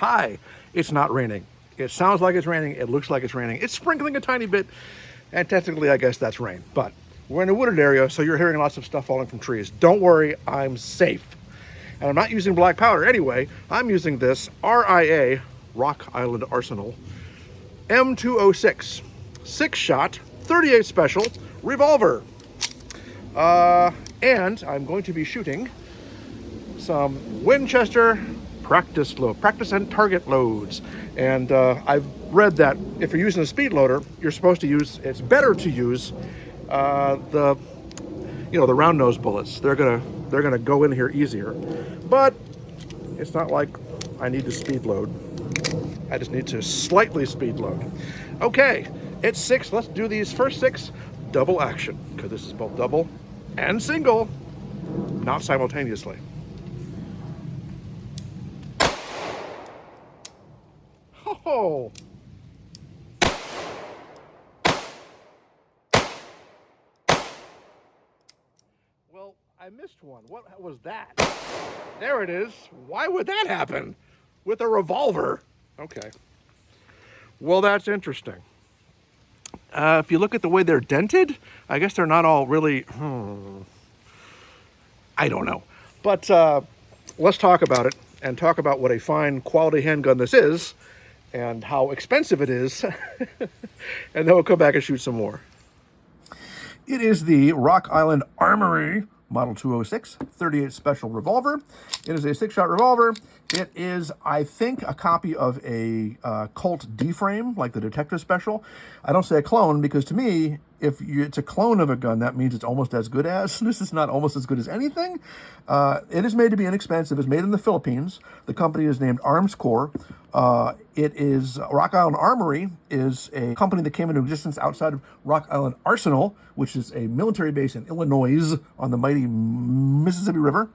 Hi, it's not raining. It sounds like it's raining. It looks like it's raining. It's sprinkling a tiny bit, and technically, I guess that's rain. But we're in a wooded area, so you're hearing lots of stuff falling from trees. Don't worry, I'm safe. And I'm not using black powder anyway. I'm using this RIA, Rock Island Arsenal, M206, 6-shot, 38 special revolver. And I'm going to be shooting some Winchester practice and target loads. And I've read that if you're using a speed loader, you're supposed to use, it's better to use the round nose bullets. They're gonna go in here easier. But it's not like I need to speed load. I just need to slightly speed load. Okay, it's 6. Let's do these first 6 double action, because this is both double and single, not simultaneously. Oh! Well, I missed one. What was that? There it is. Why would that happen? With a revolver. Okay. Well, that's interesting. If you look at the way they're dented, I guess they're not all really... I don't know. But let's talk about it and talk about what a fine quality handgun this is and how expensive it is. And then we'll come back and shoot some more. It is the Rock Island Armory Model 206 38 Special Revolver. It is a 6-shot revolver. It is, I think, a copy of a Colt D-frame, like the Detective Special. I don't say a clone because to me, if it's a clone of a gun, that means it's almost as good as. This is not almost as good as anything. It is made to be inexpensive. It's made in the Philippines. The company is named Armscore. It is Rock Island Armory is a company that came into existence outside of Rock Island Arsenal, which is a military base in Illinois on the mighty Mississippi River.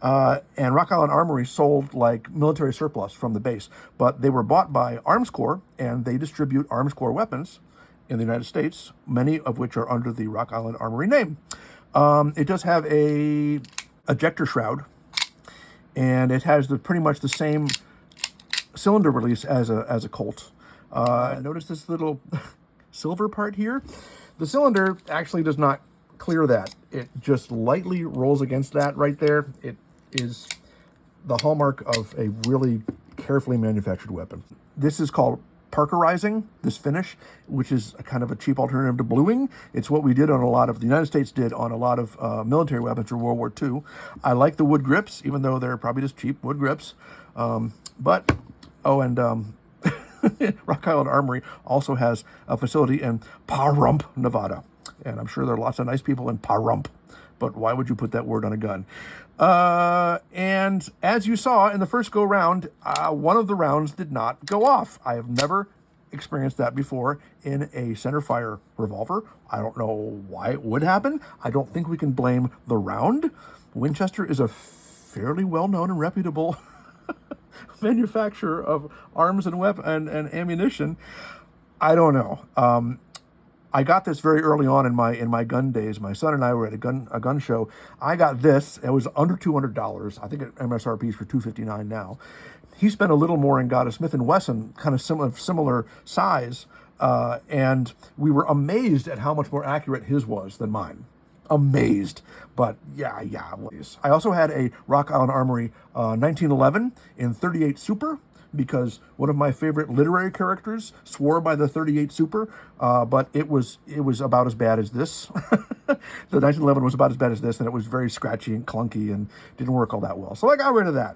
And Rock Island Armory sold like military surplus from the base, but they were bought by Armscore, and they distribute Armscore weapons in the United States, many of which are under the Rock Island Armory name. It does have a ejector shroud, and it has pretty much the same cylinder release as a Colt. Notice this little silver part here. The cylinder actually does not clear that. It just lightly rolls against that right there. It is the hallmark of a really carefully manufactured weapon. This is called Parkerizing, this finish, which is a kind of a cheap alternative to bluing. It's what we did on a lot of, the United States did on a lot of military weapons in World War II. I like the wood grips, even though they're probably just cheap wood grips. Rock Island Armory also has a facility in Pahrump, Nevada. And I'm sure there are lots of nice people in Pahrump, but why would you put that word on a gun? And as you saw in the first go round, one of the rounds did not go off. I have never experienced that before in a center fire revolver. I don't know why it would happen. I don't think we can blame the round. Winchester is a fairly well-known and reputable manufacturer of arms and and ammunition. I don't know. I got this very early on in my gun days. My son and I were at a gun show. I got this. It was under $200. I think MSRP is for $259 now. He spent a little more and got a Smith & Wesson, kind of similar size, and we were amazed at how much more accurate his was than mine. Amazed. But yeah. I also had a Rock Island Armory 1911 in 38 Super, because one of my favorite literary characters swore by the 38 Super, but it was about as bad as this. The 1911 was about as bad as this, and it was very scratchy and clunky and didn't work all that well. So I got rid of that.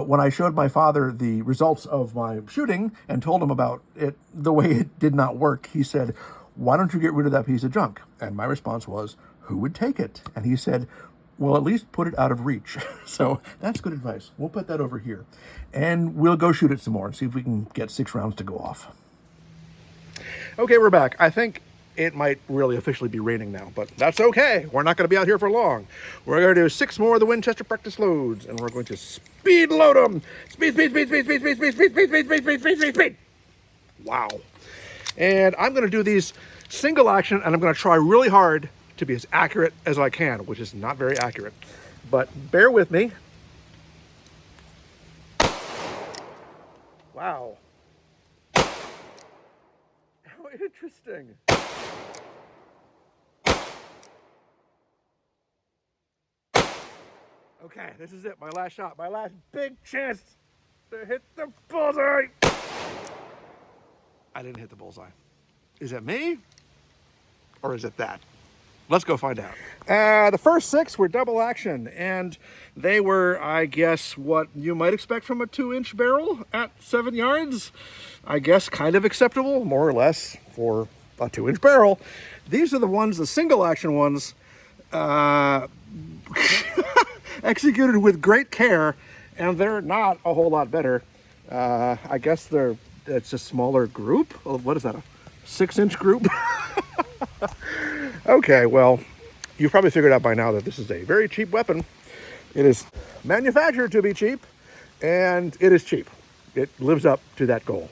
When I showed my father the results of my shooting and told him about it, the way it did not work, he said, "Why don't you get rid of that piece of junk?" And my response was, "Who would take it?" And he said, "Well, at least put it out of reach." So that's good advice. We'll put that over here. And we'll go shoot it some more and see if we can get 6 rounds to go off. Okay, we're back. I think it might really officially be raining now, but that's okay. We're not going to be out here for long. We're going to do 6 more of the Winchester practice loads, and we're going to speed load them. Speed. Wow. And I'm going to do these single action, and I'm going to try really hard to be as accurate as I can, which is not very accurate. But bear with me. Wow. How interesting. Okay, this is it. My last shot. My last big chance to hit the bullseye. I didn't hit the bullseye. Is it me? Or is it that? Let's go find out. The first 6 were double action, and they were, I guess, what you might expect from a 2-inch barrel at 7 yards. I guess kind of acceptable, more or less, for a 2-inch barrel. These are the ones, the single action ones, executed with great care, and they're not a whole lot better. I guess it's a smaller group. What is that, a 6-inch group? Okay, well, you've probably figured out by now that this is a very cheap weapon. It is manufactured to be cheap, and it is cheap. It lives up to that goal.